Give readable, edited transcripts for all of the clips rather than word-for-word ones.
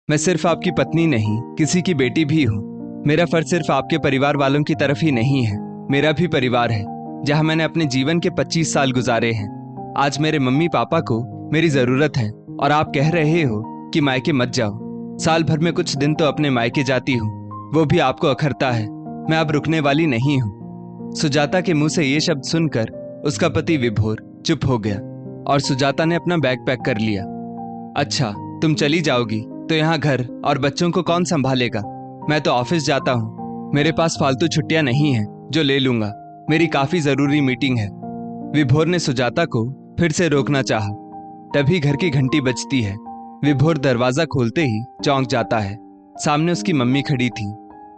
मैं सिर्फ आपकी पत्नी नहीं, किसी की बेटी भी हूँ। मेरा फर्ज सिर्फ आपके परिवार वालों की तरफ ही नहीं है, मेरा भी परिवार है जहाँ मैंने अपने जीवन के 25 साल गुजारे हैं। आज मेरे मम्मी पापा को मेरी जरूरत है और आप कह रहे हो कि मायके मत जाओ। साल भर में कुछ दिन तो अपने मायके जाती हूँ, वो भी आपको अखरता है। मैं अब रुकने वाली नहीं हूँ। सुजाता के मुंह से ये शब्द सुनकर उसका पति विभोर चुप हो गया और सुजाता ने अपना बैग पैक कर लिया। अच्छा, तुम चली जाओगी तो यहाँ घर और बच्चों को कौन संभालेगा? मैं तो ऑफिस जाता हूँ, मेरे पास फालतू छुट्टियां नहीं हैं जो ले लूंगा। मेरी काफी जरूरी मीटिंग है। विभोर ने सुजाता को फिर से रोकना चाहा, तभी घर की घंटी बजती है। विभोर दरवाजा खोलते ही चौंक जाता है। सामने उसकी मम्मी खड़ी थी।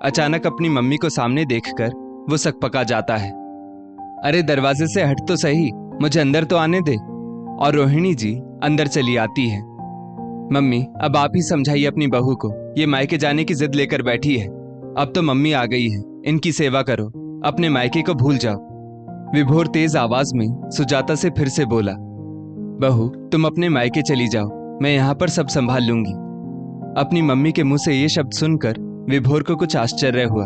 अचानक अपनी मम्मी को सामने देखकर वो सकपका जाता है। अरे दरवाजे से हट तो सही, मुझे अंदर तो आने दे। और रोहिणी जी अंदर चली आती है। मम्मी, अब आप ही समझाइए अपनी बहू को, ये मायके जाने की जिद लेकर बैठी है। अब तो मम्मी आ गई है, इनकी सेवा करो, अपने मायके को भूल जाओ। विभोर तेज आवाज में सुजाता से फिर से बोला, बहू तुम अपने मायके चली जाओ, मैं यहाँ पर सब संभाल लूंगी। अपनी मम्मी के मुंह से ये शब्द सुनकर विभोर को कुछ आश्चर्य हुआ।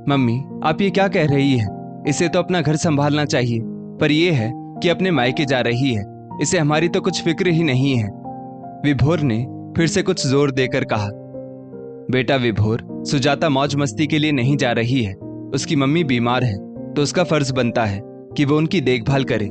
मम्मी, आप ये क्या कह रही है? इसे तो अपना घर संभालना चाहिए, पर यह है कि अपने मायके जा रही है, इसे हमारी तो कुछ फिक्र ही नहीं है। विभोर ने फिर से कुछ जोर देकर कहा, बेटा विभोर, सुजाता मौज मस्ती के लिए नहीं जा रही है। उसकी मम्मी बीमार है तो उसका फर्ज बनता है कि वो उनकी देखभाल करे।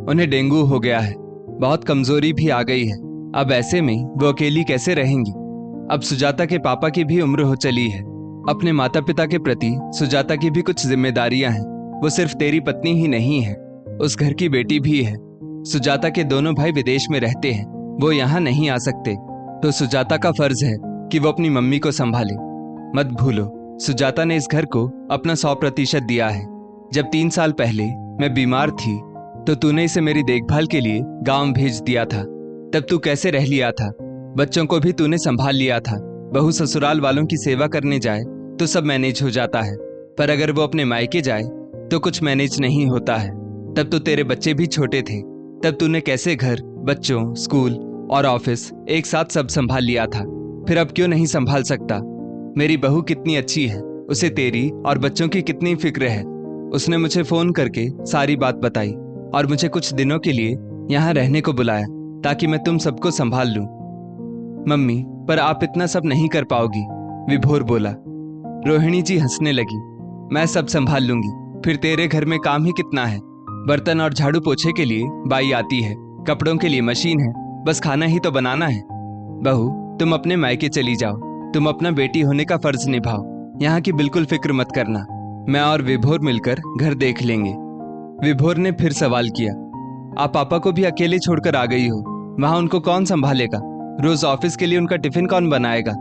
उन्हें डेंगू हो गया है, बहुत कमजोरी भी आ गई है। अब ऐसे में वो अकेली कैसे रहेंगी? अब सुजाता के पापा की भी उम्र हो चली है। अपने माता पिता के प्रति सुजाता की भी कुछ जिम्मेदारियां हैं। वो सिर्फ तेरी पत्नी ही नहीं है, उस घर की बेटी भी है। सुजाता के दोनों भाई विदेश में रहते हैं, वो यहाँ नहीं आ सकते, तो सुजाता का फर्ज है कि वो अपनी मम्मी को संभाले। मत भूलो, सुजाता ने इस घर को अपना 100% दिया है। जब 3 साल पहले मैं बीमार थी तो तूने इसे मेरी देखभाल के लिए गांव भेज दिया था। तब तू कैसे रह लिया था? बच्चों को भी तूने संभाल लिया था। बहू ससुराल वालों की सेवा करने जाए तो सब मैनेज हो जाता है, पर अगर वो अपने मायके जाए तो कुछ मैनेज नहीं होता है। तब तो तेरे बच्चे भी छोटे थे, तब तूने कैसे घर, बच्चों, स्कूल और ऑफिस एक साथ सब संभाल लिया था। फिर अब क्यों नहीं संभाल सकता? मेरी बहू कितनी अच्छी है, उसे तेरी और बच्चों की कितनी फिक्र है। उसने मुझे फोन करके सारी बात बताई और मुझे कुछ दिनों के लिए यहाँ रहने को बुलाया ताकि मैं तुम सबको संभाल लूं। मम्मी, पर आप इतना सब नहीं कर पाओगी, विभोर बोला। रोहिणी जी हंसने लगी। मैं सब संभाल लूंगी, फिर तेरे घर में काम ही कितना है। बर्तन और झाड़ू पोछे के लिए बाई आती है, कपड़ों के लिए मशीन है, बस खाना ही तो बनाना है। बहू, तुम अपने मायके चली जाओ, तुम अपना बेटी होने का फर्ज निभाओ। यहाँ की बिल्कुल फिक्र मत करना, मैं और विभोर मिलकर घर देख लेंगे। विभोर ने फिर सवाल किया, आप पापा को भी अकेले छोड़कर आ गई हो, वहां उनको कौन संभालेगा? रोज ऑफिस के लिए उनका टिफिन कौन बनाएगा?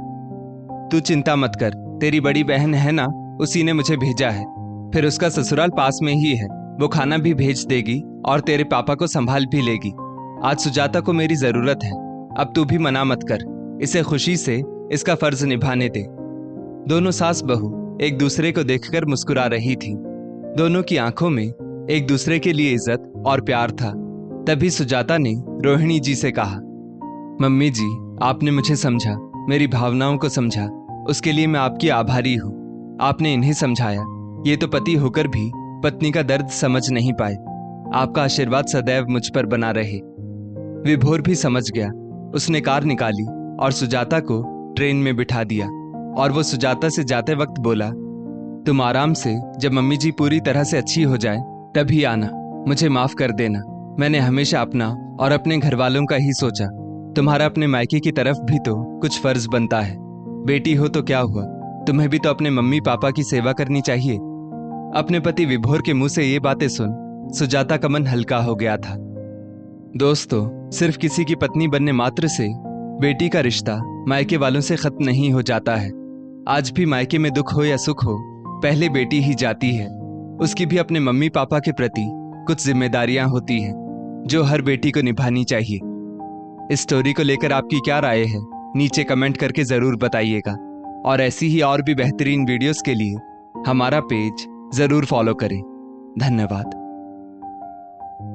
तू चिंता मत कर, तेरी बड़ी बहन है ना, उसी ने मुझे भेजा है। फिर उसका ससुराल पास में ही है, वो खाना भी भेज देगी और तेरे पापा को संभाल भी लेगी। आज सुजाता को मेरी जरूरत है, अब तू भी मना मत कर, इसे खुशी से इसका फर्ज निभाने दे। दोनों सास बहू एक दूसरे को देखकर मुस्कुरा रही थी। दोनों की आंखों में एक दूसरे के लिए इज्जत और प्यार था। तभी सुजाता ने रोहिणी जी से कहा, मम्मी जी, आपने मुझे समझा, मेरी भावनाओं को समझा, उसके लिए मैं आपकी आभारी हूँ। आपने इन्हें समझाया, ये तो पति होकर भी पत्नी का दर्द समझ नहीं पाए। आपका आशीर्वाद सदैव मुझ पर बना रहे। विभोर भी समझ गया। उसने कार निकाली और सुजाता को ट्रेन में बिठा दिया और वो सुजाता से जाते वक्त बोला, तुम आराम से, जब मम्मी जी पूरी तरह से अच्छी हो जाए तभी आना। मुझे माफ कर देना, मैंने हमेशा अपना और अपने घर वालों का ही सोचा। तुम्हारा अपने मायके की तरफ भी तो कुछ फर्ज बनता है। बेटी हो तो क्या हुआ, तुम्हें भी तो अपने मम्मी पापा की सेवा करनी चाहिए। अपने पति विभोर के मुंह से ये बातें सुन सुजाता का मन हल्का हो गया था। दोस्तों, सिर्फ किसी की पत्नी बनने मात्र से बेटी का रिश्ता मायके वालों से खत्म नहीं हो जाता है। आज भी मायके में दुख हो या सुख हो, पहले बेटी ही जाती है। उसकी भी अपने मम्मी पापा के प्रति कुछ जिम्मेदारियां होती हैं जो हर बेटी को निभानी चाहिए। इस स्टोरी को लेकर आपकी क्या राय है, नीचे कमेंट करके जरूर बताइएगा और ऐसी ही और भी बेहतरीन वीडियोस के लिए हमारा पेज जरूर फॉलो करें। धन्यवाद।